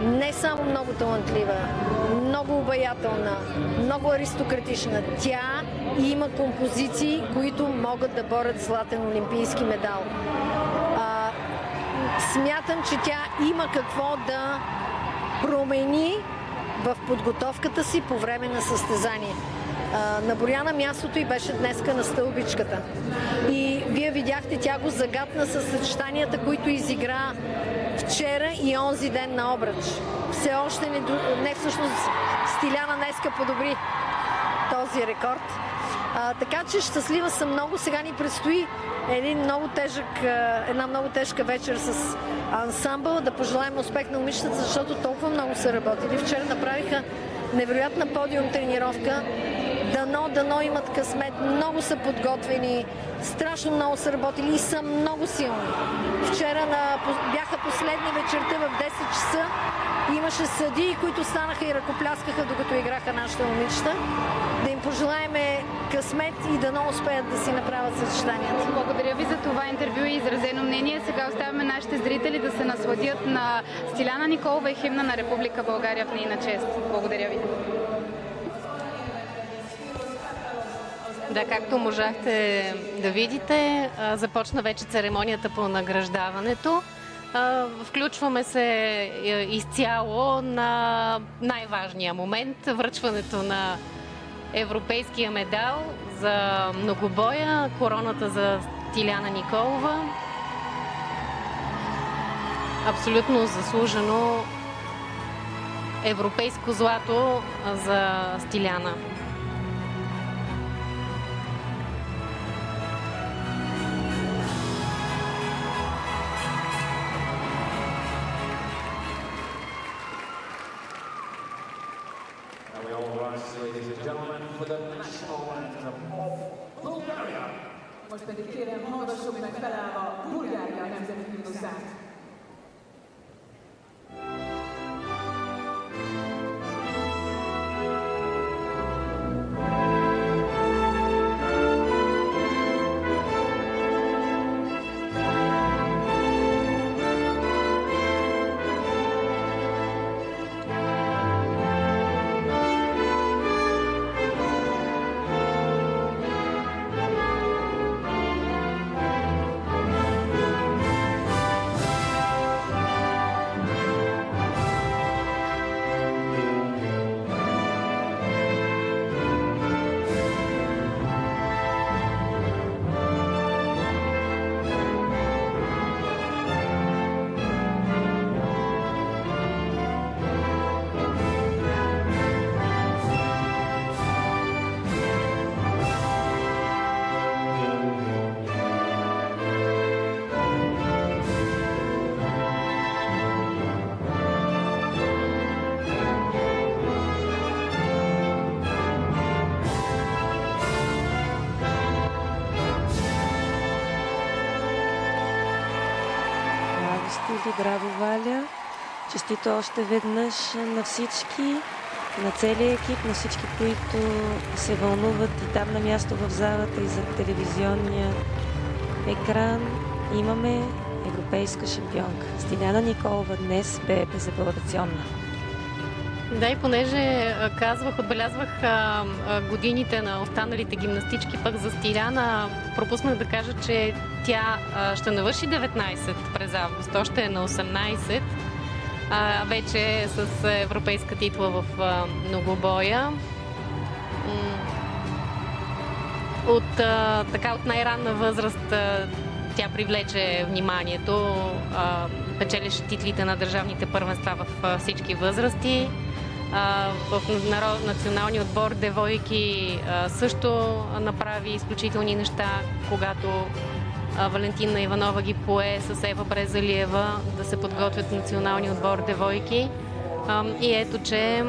не само много талантлива, много обаятелна, много аристократична. Тя има композиции, които могат да борят златен олимпийски медал. Смятам, че тя има какво да промени в подготовката си по време на състезание. На Боряна мястото й беше днеска на стълбичката. И вие видяхте, тя го загатна с съчетанията, които изигра вчера и онзи ден на обръч. Все още не всъщност Стиляна днеска подобри този рекорд. Така че щастлива съм много. Сега ни предстои една много тежка вечер с ансамбъл. Да пожелаем успех на момичетата, защото толкова много са работили. Вчера направиха невероятна подиум тренировка. Дано имат късмет. Много са подготвени. Страшно много са работили и са много силни. Вчера бяха последни вечерта в 10 часа. Имаше съдии, които станаха и ръкопляскаха, докато играха нашите момичета. Да им пожелаеме късмет и дано успеят да си направят съчетанията. Благодаря ви за това интервю и изразено мнение. Сега оставяме нашите зрители да се насладят на Стиляна Николова и химна на Република България в нейна чест. Благодаря ви. Да, както можахте да видите, започна вече церемонията по награждаването. Включваме се изцяло на най-важния момент – връчването на европейския медал за многобоя, короната за Стиляна Николова. Абсолютно заслужено европейско злато за Стиляна. Most pedig kérem, hallgassuk meg felállva Bulgária nemzeti himnuszát. Браво, Валя! Честито още веднъж на всички, на целия екип, на всички, които се вълнуват и там на място в залата и за телевизионния екран. Имаме европейска шампионка. Стиляна Николова днес бе безапелационна. Да, и понеже отбелязвах годините на останалите гимнастички, пък за Стиляна пропуснах да кажа, че тя ще навърши 19 през август, още е на 18, вече с европейска титла в многобоя. От най-ранна възраст тя привлече вниманието, печелише титлите на държавните първенства в всички възрасти. В националния отбор девойки също направи изключителни неща, когато Валентина Иванова ги пое с Ева Брезалиева да се подготвят националния отбор девойки. И ето, че